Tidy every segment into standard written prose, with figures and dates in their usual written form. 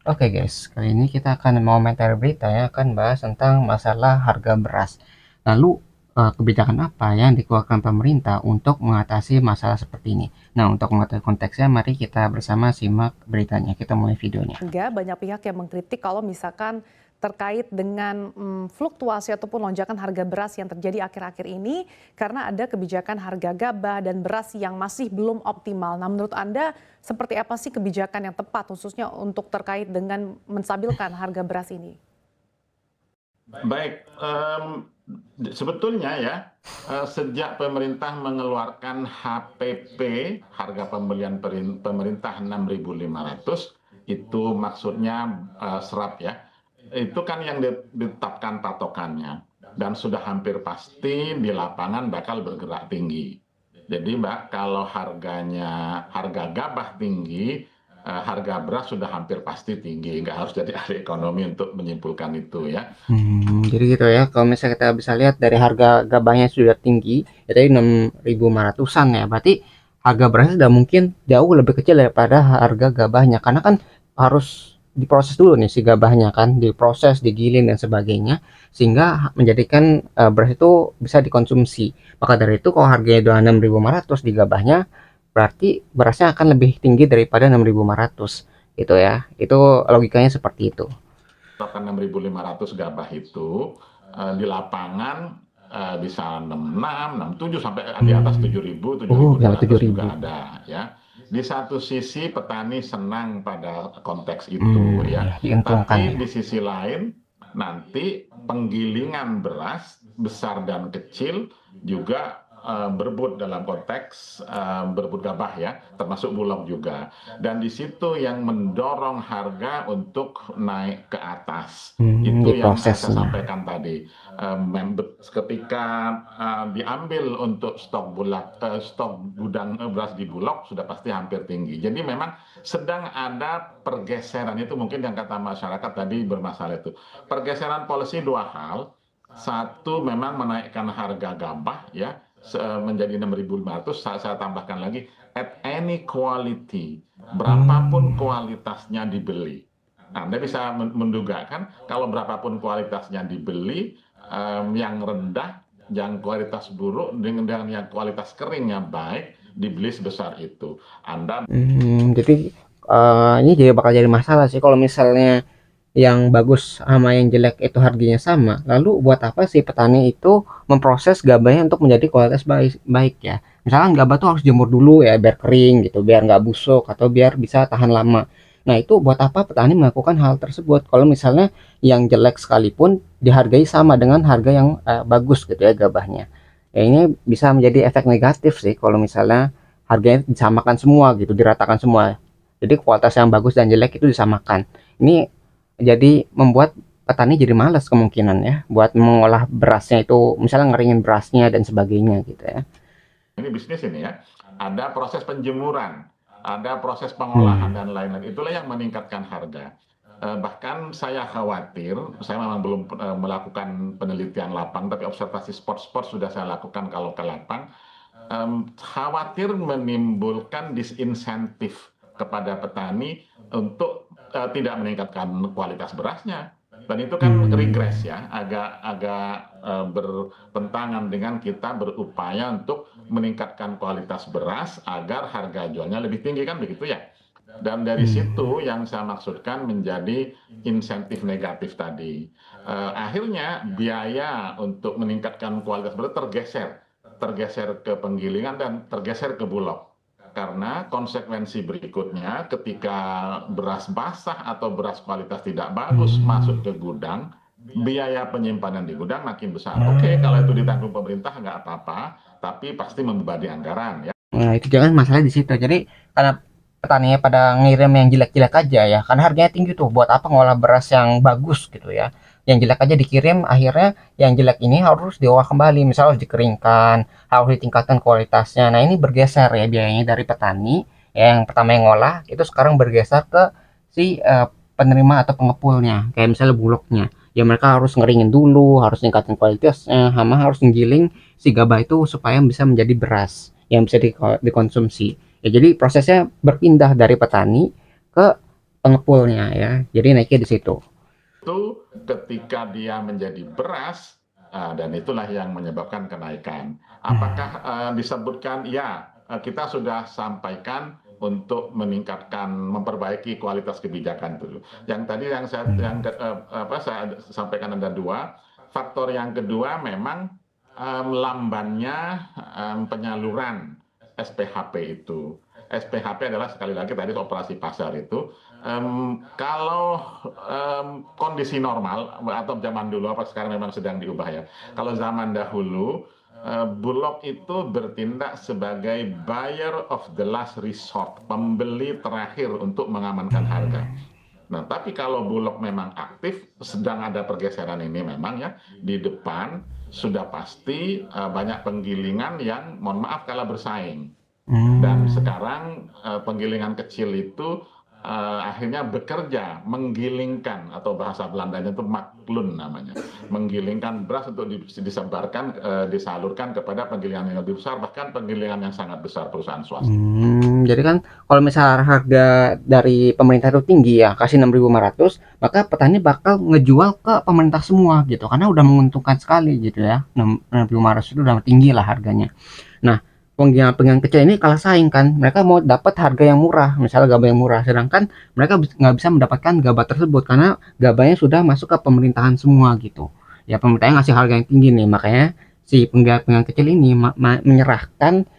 Oke guys, kali ini kita akan mau komentar berita ya, akan bahas tentang masalah harga beras. Lalu kebijakan apa yang dikeluarkan pemerintah untuk mengatasi masalah seperti ini? Nah, untuk mengetahui konteksnya, mari kita bersama simak beritanya. Kita mulai videonya. Hingga banyak pihak yang mengkritik kalau misalkan terkait dengan fluktuasi ataupun lonjakan harga beras yang terjadi akhir-akhir ini karena ada kebijakan harga gabah dan beras yang masih belum optimal. Nah, menurut Anda seperti apa sih kebijakan yang tepat khususnya untuk terkait dengan menstabilkan harga beras ini? Baik, sebetulnya ya, sejak pemerintah mengeluarkan HPP, harga pembelian pemerintah 6.500, itu maksudnya serap ya, itu kan yang ditetapkan patokannya, dan sudah hampir pasti di lapangan bakal bergerak tinggi. Jadi Mbak, kalau harga gabah tinggi, harga beras sudah hampir pasti tinggi. Nggak harus jadi ahli ekonomi untuk menyimpulkan itu ya. Jadi gitu ya, kalau misalnya kita bisa lihat dari harga gabahnya sudah tinggi, ya tadi 6.500-an ya, berarti harga berasnya sudah mungkin jauh lebih kecil daripada harga gabahnya, karena kan harus diproses dulu nih si gabahnya kan, diproses, digiling dan sebagainya, sehingga menjadikan beras itu bisa dikonsumsi. Maka dari itu kalau harganya udah 6.500 di gabahnya, berarti berasnya akan lebih tinggi daripada 6.500 gitu ya. Itu logikanya seperti itu. 6.500 gabah itu di lapangan bisa 66, 67 sampai di atas 7.000, Yang 7.200 juga 7.000. ada ya. Di satu sisi petani senang pada konteks itu ya, Diuntungkan tapi ya. di sisi lain nanti penggilingan beras besar dan kecil juga berebut dalam konteks berebut gabah ya, termasuk Bulog juga. Dan di situ yang mendorong harga untuk naik ke atas. Di Itu yang saya prosesnya. sampaikan tadi. Ketika diambil untuk stok gudang beras di Bulog sudah pasti hampir tinggi. Jadi memang sedang ada pergeseran, itu mungkin yang kata masyarakat tadi bermasalah itu. Pergeseran polisi dua hal. Satu memang menaikkan harga gabah ya menjadi 6.500. Saya tambahkan lagi at any quality, berapapun kualitasnya dibeli. Anda bisa menduga kan, kalau berapapun kualitasnya dibeli, yang rendah, yang kualitas buruk dengan yang kualitas keringnya baik dibeli sebesar itu. Anda Jadi ini jadi bakal jadi masalah sih kalau misalnya yang bagus sama yang jelek itu harganya sama. Lalu buat apa sih petani itu memproses gabahnya untuk menjadi kualitas baik, baik ya? Misalkan gabah tuh harus jemur dulu ya biar kering gitu, biar nggak busuk atau biar bisa tahan lama. Nah itu buat apa petani melakukan hal tersebut? Kalau misalnya yang jelek sekalipun dihargai sama dengan harga yang bagus gitu ya gabahnya. Ya ini bisa menjadi efek negatif sih kalau misalnya harganya disamakan semua gitu, diratakan semua. Jadi kualitas yang bagus dan jelek itu disamakan. Ini jadi membuat petani jadi malas kemungkinan ya buat mengolah berasnya itu, misalnya ngeringin berasnya dan sebagainya gitu ya. ini bisnis ini ya, ada proses penjemuran, ada proses pengolahan dan lain-lain. Itulah yang meningkatkan harga. Bahkan saya khawatir, saya memang belum melakukan penelitian lapang, tapi observasi spot-spot sudah saya lakukan kalau ke lapang. Khawatir menimbulkan disinsentif kepada petani untuk tidak meningkatkan kualitas berasnya. Dan itu kan regres ya, agak bertentangan dengan kita berupaya untuk meningkatkan kualitas beras agar harga jualnya lebih tinggi, kan begitu ya. Dan dari situ yang saya maksudkan menjadi insentif negatif tadi. Akhirnya biaya untuk meningkatkan kualitas beras tergeser ke penggilingan dan tergeser ke Bulog. Karena konsekuensi berikutnya ketika beras basah atau beras kualitas tidak bagus masuk ke gudang, biaya penyimpanan di gudang makin besar. Oke, kalau itu ditanggung pemerintah nggak apa-apa, tapi pasti membebani anggaran ya. Nah itu jangan masalah di situ. Jadi karena petaninya pada ngirim yang jelek-jelek aja ya, karena harganya tinggi tuh. Buat apa ngolah beras yang bagus gitu ya? Yang jelek aja dikirim, akhirnya yang jelek ini harus diolah kembali, misalnya harus dikeringkan, harus ditingkatkan kualitasnya. Nah ini bergeser ya biayanya dari petani ya, yang pertama yang ngolah itu sekarang bergeser ke si penerima atau pengepulnya, kayak misalnya bulognya. Ya mereka harus ngeringin dulu, harus ningkatin kualitasnya, sama harus ngiling si gabah itu supaya bisa menjadi beras yang bisa dikonsumsi. Ya, jadi prosesnya berpindah dari petani ke pengepulnya ya. Jadi naiknya di situ. Itu ketika dia menjadi beras, dan itulah yang menyebabkan kenaikan. Apakah disebutkan ya, kita sudah sampaikan untuk meningkatkan, memperbaiki kualitas kebijakan dulu. Yang tadi yang saya sampaikan ada dua. Faktor yang kedua memang lambannya penyaluran SPHP itu. SPHP adalah sekali lagi tadi operasi pasar itu. Kalau kondisi normal atau zaman dulu, apa sekarang memang sedang diubah ya. Kalau zaman dahulu, Bulog itu bertindak sebagai buyer of the last resort, pembeli terakhir untuk mengamankan harga. Nah, tapi kalau Bulog memang aktif, sedang ada pergeseran ini memang ya, di depan sudah pasti banyak penggilingan yang, mohon maaf, kalah bersaing. Dan sekarang penggilingan kecil itu akhirnya bekerja menggilingkan, atau bahasa Belandanya itu maklun namanya, menggilingkan beras untuk disebarkan, disalurkan kepada penggilingan yang lebih besar, bahkan penggilingan yang sangat besar perusahaan swasta. Jadi kan kalau misalnya harga dari pemerintah itu tinggi ya, kasih 6.500, maka petani bakal ngejual ke pemerintah semua gitu, karena udah menguntungkan sekali gitu ya. 6.500 itu udah tinggi lah harganya. Nah, penggilingan kecil ini kalah saing kan, mereka mau dapat harga yang murah, misalnya gabah yang murah, sedangkan mereka nggak bisa mendapatkan gabah tersebut karena gabahnya sudah masuk ke pemerintahan semua gitu. Ya pemerintahnya ngasih harga yang tinggi nih, makanya si penggilingan kecil ini menyerahkan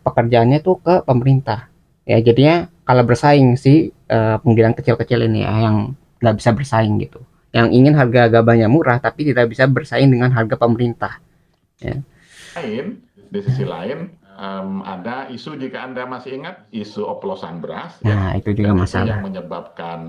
pekerjaannya tuh ke pemerintah. Ya jadinya kalah bersaing si penggilingan kecil-kecil ini ya, yang nggak bisa bersaing gitu. Yang ingin harga gabahnya murah tapi tidak bisa bersaing dengan harga pemerintah. Ya. Lain, di sisi lain ada isu, jika Anda masih ingat, isu oplosan beras Nah, ya, itu juga dan itu masalah. yang menyebabkan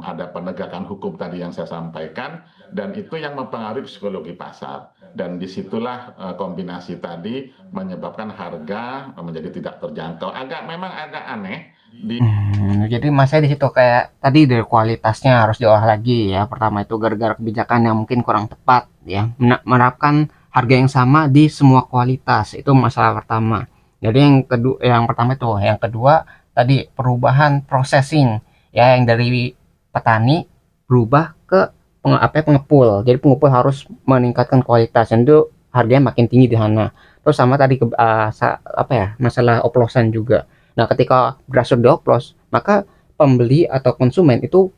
ada penegakan hukum tadi yang saya sampaikan, dan itu yang mempengaruhi psikologi pasar, dan disitulah kombinasi tadi menyebabkan harga menjadi tidak terjangkau. Memang agak aneh di Jadi masanya di situ kayak tadi dari kualitasnya harus diolah lagi ya. Pertama itu gara-gara kebijakan yang mungkin kurang tepat ya, menerapkan harga yang sama di semua kualitas, itu masalah pertama. Jadi yang pertama itu, yang kedua tadi perubahan processing ya, yang dari petani berubah ke pengepul. Jadi pengepul harus meningkatkan kualitas, dan itu harganya makin tinggi di sana. Terus sama tadi masalah oplosan juga. Nah, ketika beras sudah dioplos, maka pembeli atau konsumen itu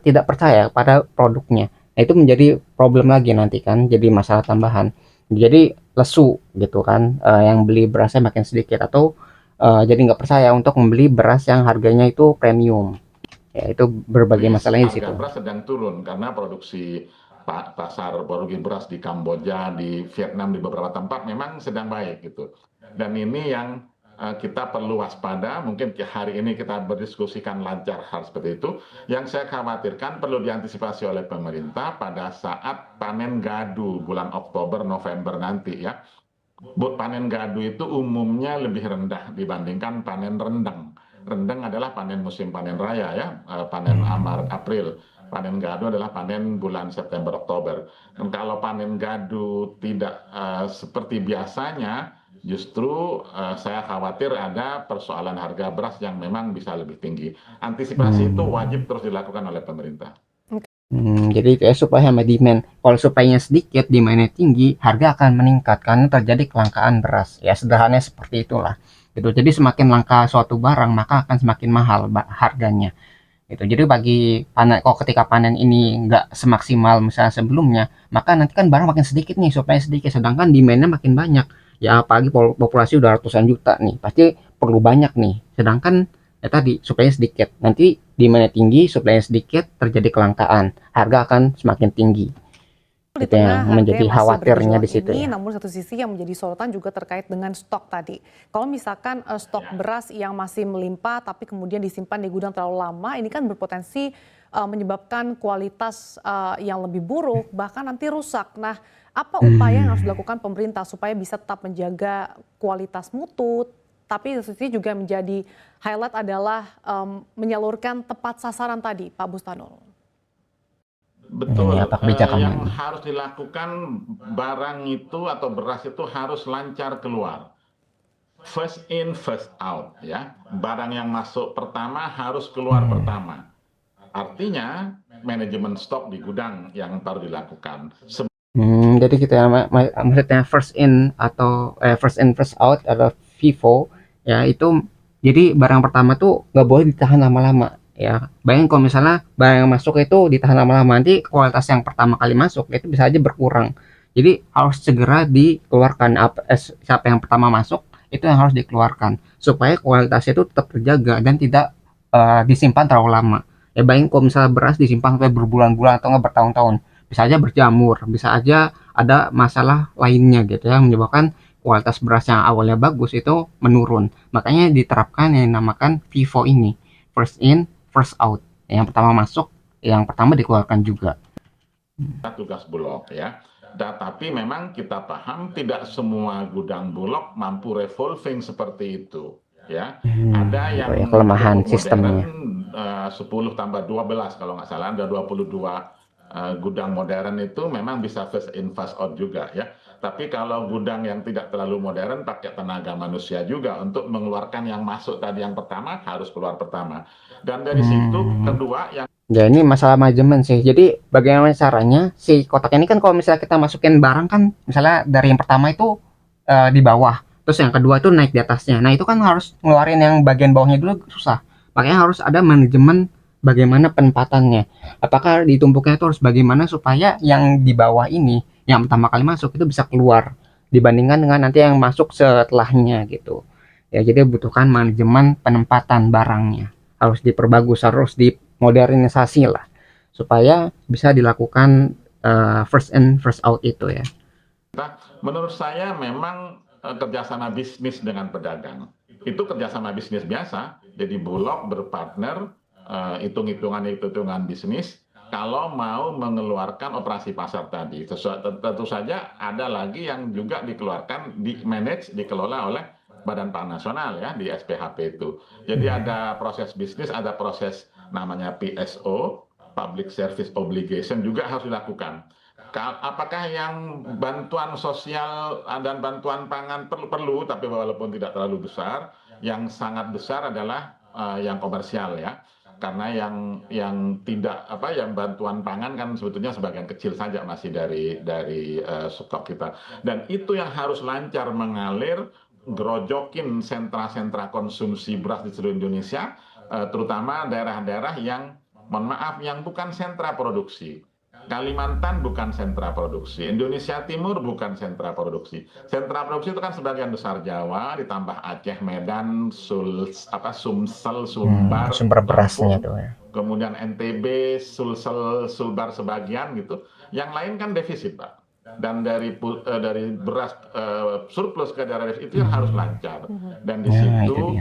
tidak percaya pada produknya. Nah, itu menjadi problem lagi nanti kan, jadi masalah tambahan. Jadi lesu gitu kan, yang beli berasnya makin sedikit, atau jadi nggak percaya untuk membeli beras yang harganya itu premium. Ya, itu berbagai masalahnya di harga situ. beras sedang turun karena produksi pasar produksi beras di Kamboja, di Vietnam, di beberapa tempat memang sedang baik gitu. Dan ini yang kita perlu waspada. Mungkin hari ini kita berdiskusikan lancar hal seperti itu. Yang saya khawatirkan perlu diantisipasi oleh pemerintah pada saat panen gadu bulan Oktober November nanti ya. Panen gadu itu umumnya lebih rendah dibandingkan panen rendang. Rendang adalah panen musim panen raya ya, panen Maret April. Panen gadu adalah panen bulan September Oktober. Dan kalau panen gadu tidak seperti biasanya, justru saya khawatir ada persoalan harga beras yang memang bisa lebih tinggi. Antisipasi itu wajib terus dilakukan oleh pemerintah. Jadi itu ya, supply sama demand. Kalau supply-nya sedikit, demand-nya tinggi, harga akan meningkat karena terjadi kelangkaan beras. Ya sederhananya seperti itulah. Gitu. Jadi semakin langka suatu barang, maka akan semakin mahal harganya. Gitu. Jadi kalau ketika panen ini nggak semaksimal misalnya sebelumnya, maka nanti kan barang makin sedikit nih, supply sedikit, sedangkan demand-nya makin banyak. Ya apalagi populasi udah ratusan juta nih, pasti perlu banyak nih. Sedangkan ya tadi supply sedikit, nanti demand tinggi, supply sedikit, terjadi kelangkaan, harga akan semakin tinggi. Di Itu yang tengah harga menjadi yang masih khawatirnya di bergejolak situ ini, ya. namun satu sisi yang menjadi sorotan juga terkait dengan stok tadi. Kalau misalkan stok beras yang masih melimpah tapi kemudian disimpan di gudang terlalu lama, ini kan berpotensi menyebabkan kualitas yang lebih buruk, bahkan nanti rusak. Nah, apa upaya yang harus dilakukan pemerintah supaya bisa tetap menjaga kualitas mutu, tapi di satu sisi juga menjadi highlight adalah menyalurkan tepat sasaran tadi, Pak Bustanul? Ini Betul, apa kebijakannya yang ini? harus dilakukan, barang itu atau beras itu harus lancar keluar. first in first out ya. Barang yang masuk pertama harus keluar pertama. Artinya manajemen stok di gudang yang baru dilakukan. Jadi gitu ya, maksudnya first in atau first in first out atau FIFO ya, itu jadi barang pertama tuh nggak boleh ditahan lama-lama ya. Bayangin kalau misalnya barang yang masuk itu ditahan lama-lama, nanti kualitas yang pertama kali masuk itu bisa aja berkurang. Jadi harus segera dikeluarkan. Siapa yang pertama masuk itu yang harus dikeluarkan supaya kualitasnya itu tetap terjaga dan tidak disimpan terlalu lama. Ya bayangin kalau misalnya beras disimpan sampai berbulan-bulan atau nggak bertahun-tahun, bisa aja berjamur, bisa aja ada masalah lainnya gitu ya, menyebabkan kualitas beras yang awalnya bagus itu menurun. Makanya diterapkan yang dinamakan FIFO ini, first in first out. Yang pertama masuk, yang pertama dikeluarkan juga. Tugas Bulog ya. Tapi memang kita paham tidak semua gudang Bulog mampu revolving seperti itu ya. Ada yang ya, kelemahan modern, sistemnya. 10 tambah 12 kalau nggak salah, ada 22 gudang modern itu memang bisa first in first out juga ya. Tapi kalau gudang yang tidak terlalu modern pakai tenaga manusia juga untuk mengeluarkan yang masuk tadi yang pertama harus keluar pertama. Dan dari situ kedua yang Ya ini masalah manajemen sih. Jadi bagaimana caranya si kotak ini kan, kalau misalnya kita masukin barang kan, misalnya dari yang pertama itu di bawah, terus yang kedua itu naik di atasnya. Nah itu kan harus ngeluarin yang bagian bawahnya dulu, susah. Makanya harus ada manajemen bagaimana penempatannya. Apakah ditumpuknya itu harus bagaimana supaya yang di bawah ini, yang pertama kali masuk itu bisa keluar dibandingkan dengan nanti yang masuk setelahnya gitu. Ya jadi butuhkan manajemen penempatan barangnya. Harus diperbagus, harus dimodernisasi lah supaya bisa dilakukan first in first out itu ya. menurut saya memang kerjasama bisnis dengan pedagang itu kerjasama bisnis biasa. Jadi Bulog berpartner, hitung-hitungan bisnis kalau mau mengeluarkan operasi pasar tadi. Tentu saja ada lagi yang juga dikeluarkan, dikelola oleh Badan Pangan Nasional ya, di SPHP itu. Jadi ada proses bisnis, ada proses namanya PSO, Public Service Obligation, juga harus dilakukan. Apakah yang bantuan sosial dan bantuan pangan perlu, tapi walaupun tidak terlalu besar. Yang sangat besar adalah yang komersial ya, karena yang tidak yang bantuan pangan kan sebetulnya sebagian kecil saja masih dari stok kita, dan itu yang harus lancar mengalir, gerojokin sentra-sentra konsumsi beras di seluruh Indonesia, terutama daerah-daerah yang mohon maaf yang bukan sentra produksi. Kalimantan bukan sentra produksi, Indonesia Timur bukan sentra produksi. Sentra produksi itu kan sebagian besar Jawa, ditambah Aceh, Medan, Sumsel, Sumbar, Sumber berasnya tuh ya. kemudian NTB, Sulsel, Sulbar sebagian gitu. Yang lain kan defisit, Pak. Dan dari beras surplus ke daerah defisit itu harus lancar. Dan di situ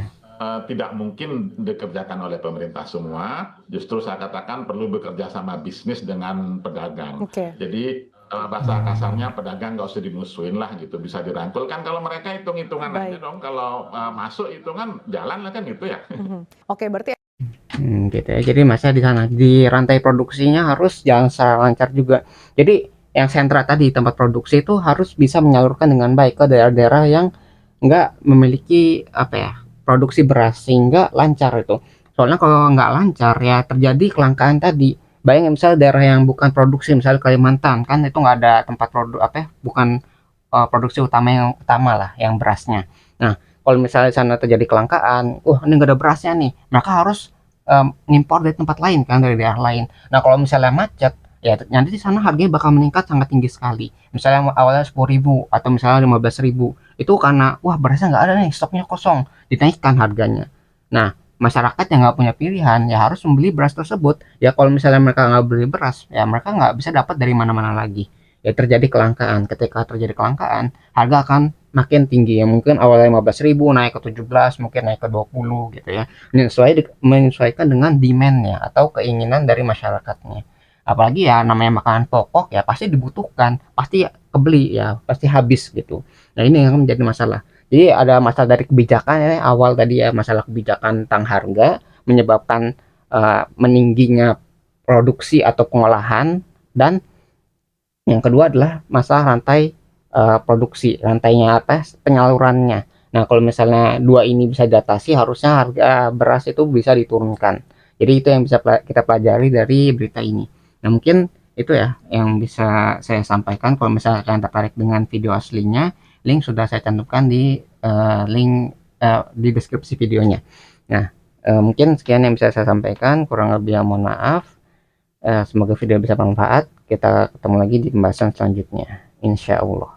tidak mungkin dikerjakan oleh pemerintah semua. Justru saya katakan perlu bekerja sama bisnis dengan pedagang. Jadi bahasa kasarnya pedagang nggak usah dimusuhin lah gitu, bisa dirangkul kan. Kalau mereka hitung-hitungan aja dong, kalau masuk hitungan jalan lah kan gitu ya. Oke, berarti gitu ya. Jadi masa di sana di rantai produksinya harus jalan secara lancar juga. Jadi yang sentra tadi, tempat produksi itu harus bisa menyalurkan dengan baik ke daerah-daerah yang nggak memiliki produksi beras sehingga lancar itu. Soalnya kalau nggak lancar ya terjadi kelangkaan tadi. Bayangin misalnya daerah yang bukan produksi, misalnya Kalimantan kan itu nggak ada tempat bukan produksi utama lah yang berasnya. Nah kalau misalnya di sana terjadi kelangkaan, ini nggak ada berasnya nih, mereka harus ngimpor dari tempat lain kan, dari daerah lain. Nah kalau misalnya macet ya nanti di sana harganya bakal meningkat sangat tinggi sekali. Misalnya awalnya 10.000 atau misalnya 15.000, itu karena berasnya nggak ada nih, stoknya kosong, dinaikkan harganya. Nah masyarakat yang nggak punya pilihan ya harus membeli beras tersebut. Ya kalau misalnya mereka nggak beli beras ya mereka nggak bisa dapat dari mana-mana lagi. Ya terjadi kelangkaan. Ketika terjadi kelangkaan, harga akan makin tinggi ya. Mungkin awalnya 15.000 naik ke 17, mungkin naik ke 20 gitu ya. Menyesuaikan dengan demand-nya atau keinginan dari masyarakatnya. Apalagi ya namanya makanan pokok ya pasti dibutuhkan, pasti kebeli ya, pasti habis gitu. Nah ini yang menjadi masalah. Jadi ada masalah dari kebijakan ya, awal tadi ya, masalah kebijakan tentang harga menyebabkan meningginya produksi atau pengolahan, dan yang kedua adalah masalah rantai produksi, rantainya penyalurannya. Nah, kalau misalnya dua ini bisa diatasi, harusnya harga beras itu bisa diturunkan. Jadi itu yang bisa kita pelajari dari berita ini. Nah, mungkin itu ya yang bisa saya sampaikan. Kalau misalnya kalian tertarik dengan video aslinya, link sudah saya cantumkan di di deskripsi videonya. Nah, mungkin sekian yang bisa saya sampaikan. Kurang lebih mohon maaf. Semoga video bisa bermanfaat. Kita ketemu lagi di pembahasan selanjutnya. Insya Allah.